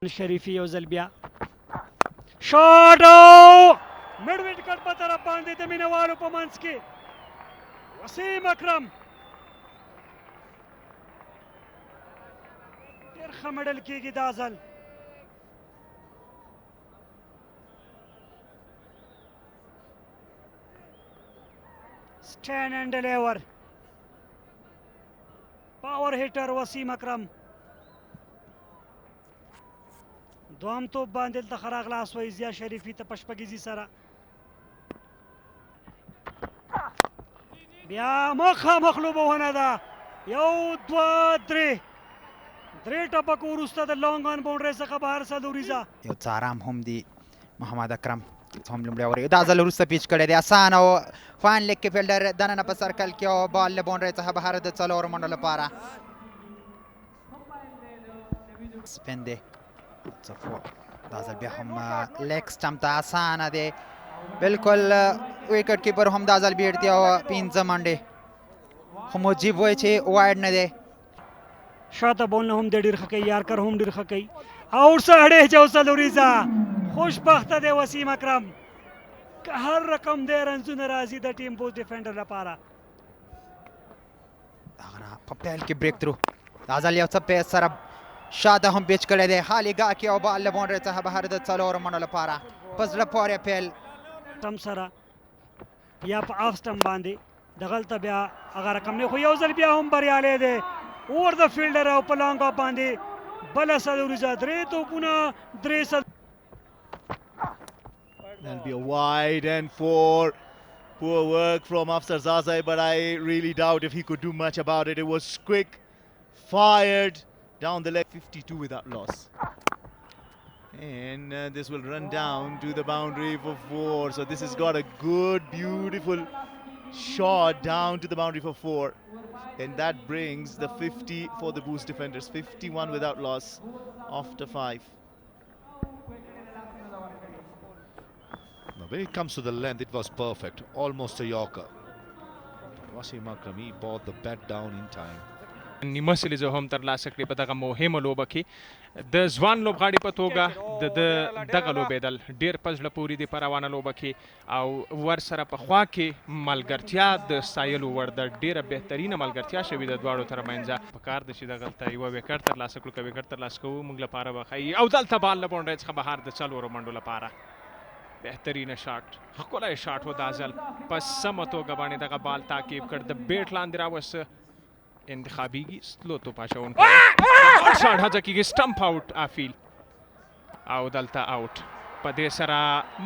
शरीफी یو ځل بیا شاټ او مډ وکټ په طرف باندې د مینوالو په منځ کې وسیم اکرم ډېر ښه مډل کېږي دا ځل سټین اینڈ ډیلیور پاور هیټر وسیم اکرم دوام توپ باندې دلته ښه راغلاس وایي ضیا شریفي ته په شپږیزي سره بیا مخامخ لوبونه ده یو دوه درې ټپکو وروسته د لانګ آن باونډرۍ څخه بهر سلوریزه یو څه آرام هم دی محمد اکرم هم لومړی اوور دا ځل وروسته پیچ کړی دی اسان او فاین لیګ کې فیلډر دننه په سرکل کې او بال له باونډرۍ څخه بهر د څلورو منډو لپاره سپین دی دا ځل بیا هم لیګ سټمپ ته اسانه دی بالکل ویکټ کیپر هم دا ځل بیټ دی او پنځه منډې خو مجیب وایي چې وایډ نه دی شاته بولنه هم دی ډېر ښه کوي یارکر هم ډېر ښه کوي آوټ ساړې جو سلوریزه خوشبخته دی وسیم اکرم که هر رقم دی رنزونه راځي د ټیم پوسټ ډیفینډر لپاره هغه نه په پیل کې بریک تھرو دا ځل یو څه پیس سره شاته هم پیچ کړی دی خالي ګاه کې او بال له باونډرۍ څخه بهر د څلورو منډو لپاره په زړه پورې پیل سم سره یا په آف سټم باندې دغلته بیا هغه رقم نه خو یو ځل بیا هم بریالی دی اوور د فیلډر او په لانګ اف باندې بله سلوریزه درې توپونه درې That'll be a wide and four. Poor work from Afsar Zazai, but I really doubt if he could do much about it. It was quick, fired down the leg, 52 without loss. And this will run down to the boundary for four. So this has got a good, beautiful shot down to the boundary for four. And that brings the 50 for the Boost defenders. 51 without loss after five. Now, when it comes to the length, it was perfect. Almost a Yorker. Wasim Akram, he brought the bat down in time. نیمه سیلیزه هم ترلاسه کړي په دغه مهمه لوبه کې د ځوان لوبغاړي په توګه د دغه لوبېدل ډېر په زړه پورې دي په روانه لوبه کې او ورسره په خوا کې ملګرتیا د ستایلو وړ ده ډېره بهترینه ملګرتیا شوې ده دواړو ترمنځ پکار ده چې دغلته یوه وکټ ترلاسه کړو که وکټ ترلاسه کوو موږ لپاره به ښایي او دلته بال له باونډرۍ څخه بهر د څلورو منډو لپاره بهترینه شاټ ښکلی شاټ و دا ځل په سمه توګه باندې دغه بال تعقیب کړ د بیټ لاندې راوسته انتخابیږي سلو توپ اچوونکی شاټ هڅه کېږي سټمپ آوټ آفیل او دلته آوټ په دې سره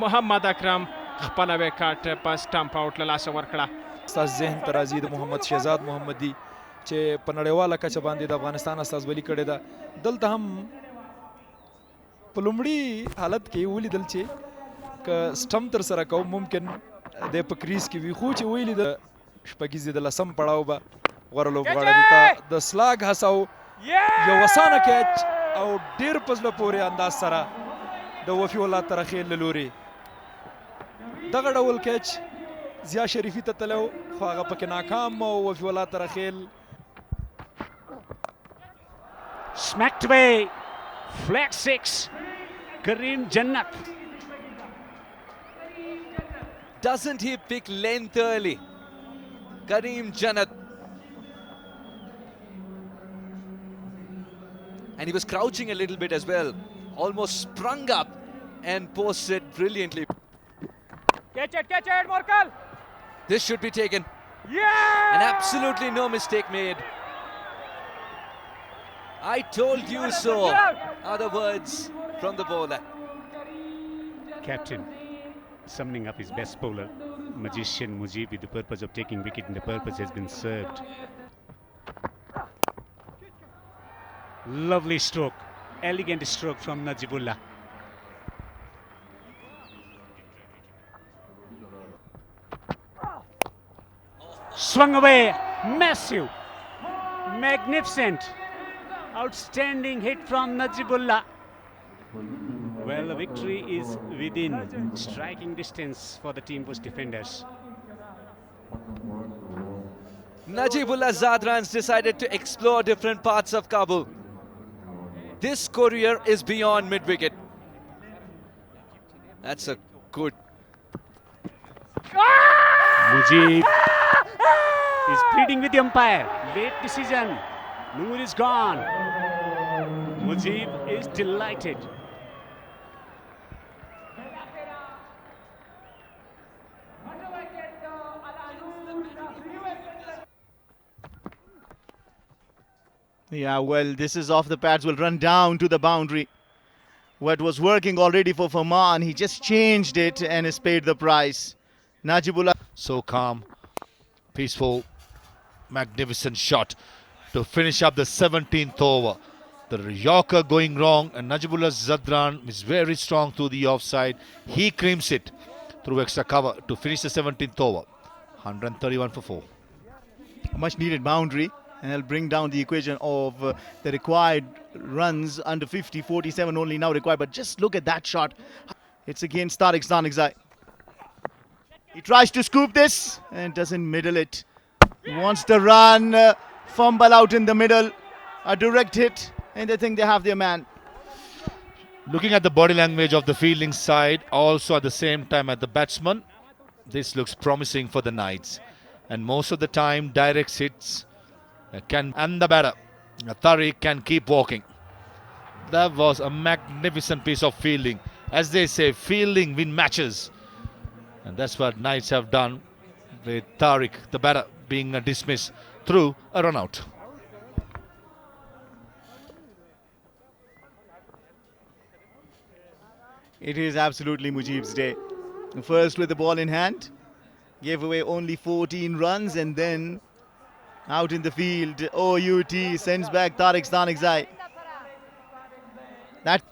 محمد اکرم خپله وکټ په سټمپ آوټ له لاسه ورکړه ستاسو ذهن ته راځي د محمد شهزاد محمدي چې په نړیواله کچه باندې د افغانستان استازولي کړې ده دلته هم په لومړي حالت کې ولیدل چې که سټمپ تر سره کوم ممکن د په کریز کې وي خو چې ویلي د شپږیزې د لسم پړاو به غوره لوبغاړی دلته د سلاګ هڅه یو اسانه کیچ او ډېر په زړه پورې انداز سره د وفي الله ترخیل له لوري دغه ډول کیچ ضیا شریفي ته تللی و خو هغه پکې ناکام او وفي الله ترخیل smacked away flag six Kareem Jannat doesn't he pick length early Kareem Jannat and he was crouching a little bit as well almost sprung up and posted brilliantly catch it Morkal this should be taken yeah and absolutely no mistake made I told you so are the words from the bowler captain summoning up his best bowler magician Mujib with the purpose of taking wicket and the purpose has been served. Lovely stroke, elegant stroke from Najibullah. swung away massive magnificent outstanding hit from Najibullah Well, the victory is within striking distance for the team Boost defenders. Najibullah Zadrans decided to explore different parts of Kabul. This courier is beyond mid-wicket. That's a good... Mujib is pleading with the umpire. Late decision. Noor is gone. Mujib is delighted. Yeah, well, this is off the pads, will run down to the boundary. What was working already for Farman, he just changed it and has paid the price. Najibullah. So calm, peaceful, magnificent shot to finish up the 17th over. The Yorker going wrong, and Najibullah Zadran is very strong through the offside. He creams it through extra cover to finish the 17th over. 131 for 4. Much needed boundary, and it'll bring down the equation of the required runs under 50, 47 only now required. But just look at that shot. It's against Tariq Stanigzai. He tries to scoop this and doesn't middle it. He wants to run, fumble out in the middle, a direct hit, and they think they have their man. Looking at the body language of the fielding side, also at the same time at the batsman, this looks promising for the Knights. And most of the time, direct hits and the batter, Tariq, can keep walking. That was a magnificent piece of fielding. As they say, fielding win matches. And that's what Knights have done with Tariq, the batter, being dismissed through a run out. It is absolutely Mujib's day. First with the ball in hand, gave away only 14 runs, and then out in the field, OUT sends back Tariq Stanigzai. That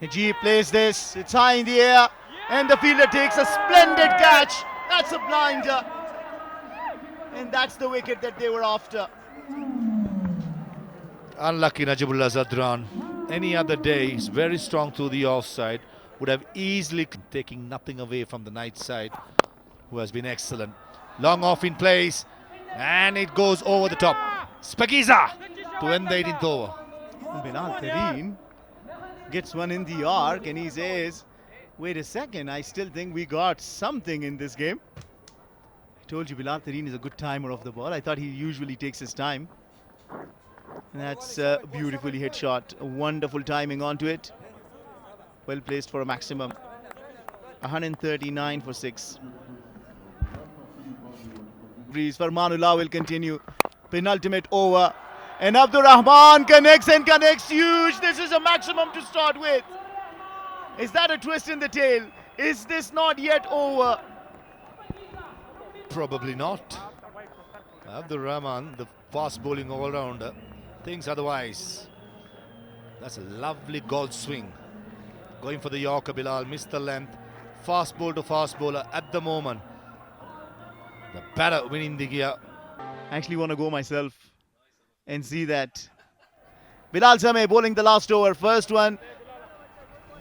Najib plays this, it's high in the air, and the fielder takes a splendid catch. That's a blinder, and that's the wicket that they were after. Unlucky Najibullah Zadran. Any other day, he's very strong through the offside, would have easily taking nothing away from the Knights side, who has been excellent. Long off in place, and it goes over the top. Spagiza to end the 18th over. Bilal Tareen gets one in the arc, and he says, wait a second, I still think we got something in this game. I told you Bilal Tareen is a good timer of the ball. I thought he usually takes his time. And that's a beautifully hit shot. A wonderful timing onto it. Well placed for a maximum. 139 for 6. Farmanullah will continue. Penultimate over. And Abdur Rahman connects and connects huge. This is a maximum to start with. Is that a twist in the tail? Is this not yet over? Probably not. Abdur Rahman, the fast bowling all-rounder, thinks otherwise. That's a lovely golf swing. Going for the Yorker, Bilal missed the length. Fast ball to fast bowler at the moment. The batter winning the gear. I actually want to go myself and see that. Bilal Sameh bowling the last over. First one.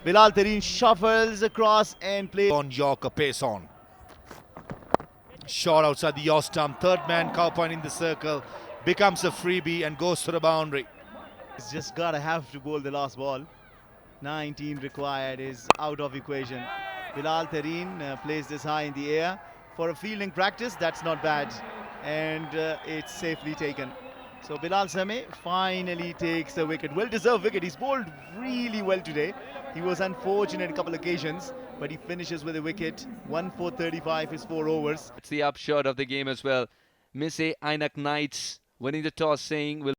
Bilal Tareen shuffles across and plays On Yorker, pace on. Shot outside the yaw stump. Third man, cow point in the circle. Becomes a freebie and goes to the boundary. He's just gotta have to bowl the last ball. 19 required is out of equation. Bilal Tareen plays this high in the air. For a fielding practice, that's not bad. And it's safely taken. So Bilal Sameh finally takes a wicket. Well-deserved wicket. He's bowled really well today. He was unfortunate a couple occasions, but he finishes with a wicket. 1 for 35 is 4 overs. It's the upshot of the game as well. Miss A Ainak Knights winning the toss, saying will